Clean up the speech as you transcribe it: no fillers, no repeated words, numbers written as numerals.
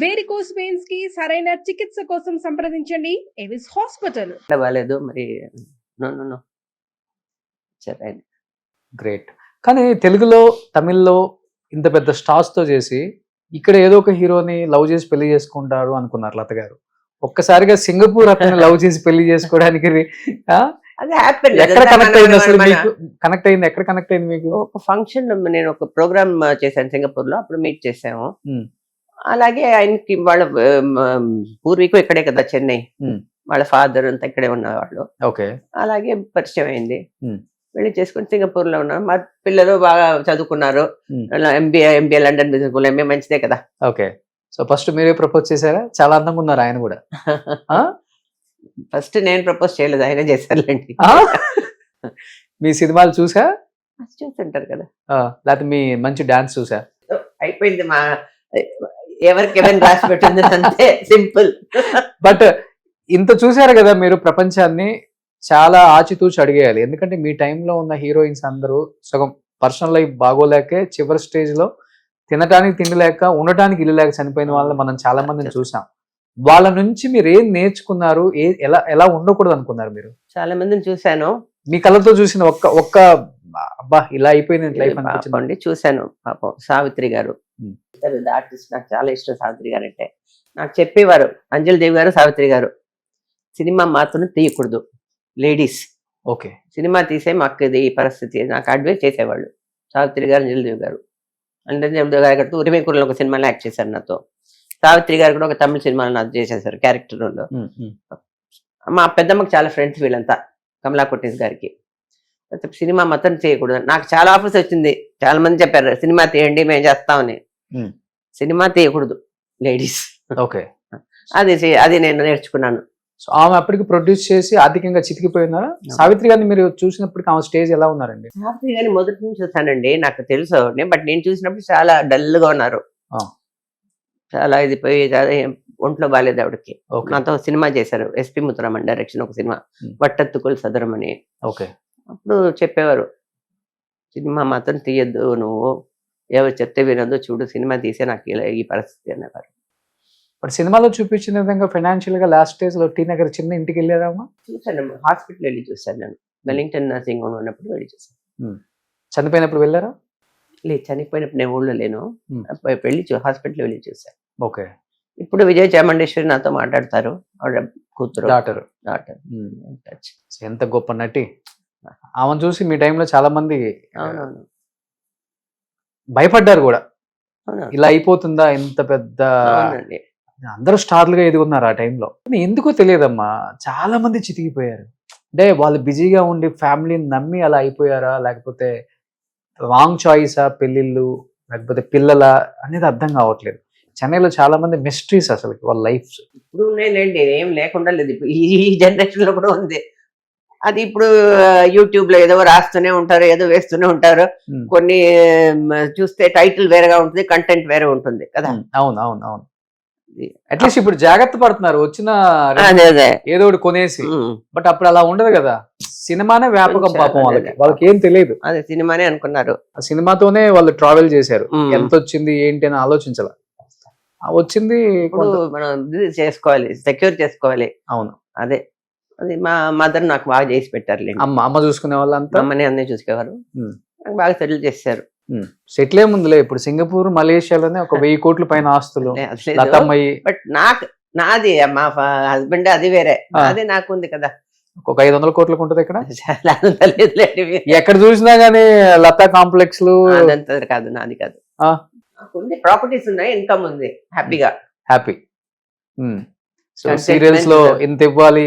Varicose veins కి సరైన చికిత్స కోసం సంప్రదించండి ఎవిస్ హాస్పిటల్. బాలేదు మరి. నో సరే గ్రేట్. కానీ తెలుగులో తమిళ్లో ఇంత పెద్ద స్టార్స్ తో చేసి ఇక్కడ ఏదో ఒక హీరోని లవ్ చేసి పెళ్లి చేసుకుంటారు అనుకున్నారు లత గారు. ఒక్కసారిగా సింగపూర్ అతను లవ్ చేసి పెళ్లి చేసుకోవడానికి అది హ్యాపీ. ఎక్కడ కనెక్ట్ అయింది అసలు మీకు? కనెక్ట్ అయింది ఎక్కడ కనెక్ట్ అయింది మీకు? ఒక ఫంక్షన్ నేను ఒక ప్రోగ్రామ్ చేశాను సింగపూర్ లో, అప్పుడు మీట్ చేసాము. అలాగే ఆయనకి వాళ్ళ పూర్వీకులు ఇక్కడే కదా చెన్నై, వాళ్ళ ఫాదర్ అంతా ఇక్కడే ఉన్నవాళ్ళు. ఓకే. అలాగే పరిచయం అయింది. పెళ్లి చేసుకుని సింగపూర్ లో ఉన్నాను. మా పిల్లలు బాగా చదువుకున్నారు. MBA London business school, MBA మంచిదే కదా. ఓకే. సో ఫస్ట్ మీరే ప్రపోజ్ చేశారా? చాలా అందంగా ఉన్నారు ఆయన కూడా. ఫస్ట్ నేను ప్రపోజ్ చేయలేదు, ఆయన చేశారులేండి. మీ సినిమాలు చూసా? చూస్తుంటారు కదా. లేకపోతే మీ మంచి డాన్స్ చూసా? అయిపోయింది, మా ఎవరికి ఏమైనా రాసి పెట్టింది అంతే, సింపుల్. బట్ ఇంత చూసారు కదా మీరు ప్రపంచాన్ని, చాలా ఆచితూచి అడిగేయాలి. ఎందుకంటే మీ టైంలో ఉన్న హీరోయిన్స్ అందరూ సగం పర్సనల్ లైఫ్ బాగోలేకే చివరి స్టేజ్ లో తినడానికి తిండి లేక, ఉండటానికి ఇల్లు లేక చనిపోయిన వాళ్ళని మనం చాలా మందిని చూసాం. వాళ్ళ నుంచి మీరు ఏం నేర్చుకున్నారు? ఎలా ఉండకూడదు అనుకున్నారు మీరు? చాలా మందిని చూశాను. మీ కళ్ళతో చూసిన ఒక్క అబ్బా ఇలా అయిపోయింది లైఫ్ అనిపించింది? చూశాను. పాపం సావిత్రి గారు ఆర్టిస్ట్, నాకు చాలా ఇష్టం సావిత్రి గారు అంటే. నాకు చెప్పేవారు అంజలి దేవి గారు, సావిత్రి గారు, సినిమా మాత్రం తీయకూడదు లేడీస్. ఓకే. సినిమా తీసే మాకు ఇది ఈ పరిస్థితి, నాకు అడ్వైస్ చేసేవాళ్ళు సావిత్రి గారు, అంజలి దేవి గారు. అంజలి దేవి గారితో ఉరిమేకూరులో ఒక సినిమాలో యాక్ట్ చేశారు నాతో. సావిత్రి గారు కూడా ఒక తమిళ సినిమాలో నాకు చేసేసారు క్యారెక్టర్ లో. మా పెద్దమ్మకి చాలా ఫ్రెండ్స్ వీళ్ళంతా, కమలా కొట్టేస్ గారికి. సినిమా మాత్రం చేయకూడదు. నాకు చాలా ఆఫర్స్ వచ్చింది, చాలా మంది చెప్పారు సినిమా తీయండి మేము చేస్తామని. సినిమా తీయకూడదు లేడీస్. ఓకే. అది నేను నేర్చుకున్నాను. సో ఆమె అప్పటికి ప్రొడ్యూస్ చేసి ఆర్థికంగా చితికిపోయినారా? సావిత్రి గారిని మీరు చూసినప్పటికీ ఆమె స్టేజ్ ఎలా ఉన్నారండి? సావిత్రి గారిని మొదటి నుంచి చూసానండి, నాకు తెలుసు. బట్ నేను చూసినప్పుడు చాలా డల్ గా ఉన్నారు, చాలా ఇది పోయి ఒంట్లో బాగాలేదు ఆవిడకి. నాతో సినిమా చేశారు ఎస్పి ముత్తరామన్ డైరెక్షన్, ఒక సినిమా వట్టత్తుకులు సదరం అని. ఓకే. అప్పుడు చెప్పేవారు సినిమా మాత్రం తీయద్దు, నువ్వు ఎవరు చెప్తే వినొద్దు, చూడు సినిమా తీసే నాకు ఇలా ఈ పరిస్థితి అనేవారు. బట్ సినిమాలో చూపించిన విధంగా ఫైనాన్షియల్ గా లాస్ట్ స్టేజ్ లో టీ నగర్ చిన్న ఇంటికి వెళ్ళారమ్మా? చూసాను, హాస్పిటల్ వెళ్ళి చూసాను. నేను వెల్లింగ్టన్ నర్సింగ్ హోమ్ ఉన్నప్పుడు వెళ్ళి చూసాను. చనిపోయినప్పుడు వెళ్ళారా? లేదు, చనిపోయినప్పుడు నేను ఊళ్ళో లేను, వెళ్ళి హాస్పిటల్ వెళ్ళి చూసాను. ఓకే. ఇప్పుడు విజయ చాముండేశ్వరి నాతో మాట్లాడతారు, ఆవిడ కూతురు, డాటర్. ఎంత గొప్ప నటి. ఆమెను చూసి మీ టైంలో చాలా మంది భయపడ్డారు కూడా, ఇలా అయిపోతుందా ఇంత పెద్ద. అందరూ స్టార్లుగా ఎదుగున్నారు ఆ టైంలో. ఎందుకో తెలియదమ్మా, చాలా మంది చితికిపోయారు. అంటే వాళ్ళు బిజీగా ఉండి ఫ్యామిలీని నమ్మి అలా అయిపోయారా, లేకపోతే రాంగ్ చాయిసా పెళ్ళిళ్ళు, లేకపోతే పిల్లల అనేది అర్థం కావట్లేదు. చెన్నైలో చాలా మంది మిస్టరీస్ అసలు వాళ్ళ లైఫ్. ఇప్పుడు ఉన్నాయిలేండి, ఏం లేకుండా లేదు, ఈ జనరేషన్ లో కూడా ఉంది. అది ఇప్పుడు యూట్యూబ్ లో ఏదో రాస్తూనే ఉంటారు, ఏదో వేస్తూనే ఉంటారు. కొన్ని చూస్తే టైటిల్ వేరేగా ఉంటుంది, కంటెంట్ వేరే ఉంటుంది కదా. అవును అవును అవును. అట్లీస్ట్ ఇప్పుడు జాగ్రత్త పడుతున్నారు, వచ్చిన ఏదో ఒకటి కొనేసి. బట్ అప్పుడు అలా ఉండదు కదా, సినిమానే వ్యాపకం. పాపం వాళ్ళకి ఏం తెలియదు, అదే సినిమానే అనుకున్నారు. ఆ సినిమాతోనే వాళ్ళు ట్రావెల్ చేశారు. ఎంత వచ్చింది ఏంటి అని ఆలోచించాల. వచ్చింది మనం చేసుకోవాలి, సెక్యూర్ చేసుకోవాలి. అవును, అదే అది మా మదర్ నాకు బాగా చేసి పెట్టారు. అమ్మ చూసుకునే వాళ్ళు అంతా, అమ్మని అన్నీ చూసుకునేవారు, నాకు బాగా సెటిల్ చేశారు. సెటిల్ ఏముందిలే, ఇప్పుడు సింగపూర్ మలేషియాలోనే ఒక 1000 కోట్ల పైన ఆస్తులు. బట్ నాది మా హస్బెండ్ అది వేరే, అదే నాకు ఉంది కదా. ఒక 500 కోట్లకు ఉంటుంది ఇక్కడ. చాలా ఎక్కడ చూసినా గానీ లతా కాంప్లెక్స్ లు. అదంతా కాదు, నాది కాదు. ఉంది, ప్రాపర్టీస్ ఉన్నాయి, ఇన్కమ్ ఉంది, హ్యాపీగా. హ్యాపీ. సో సీరియల్స్ లో ఇంత ఇవ్వాలి.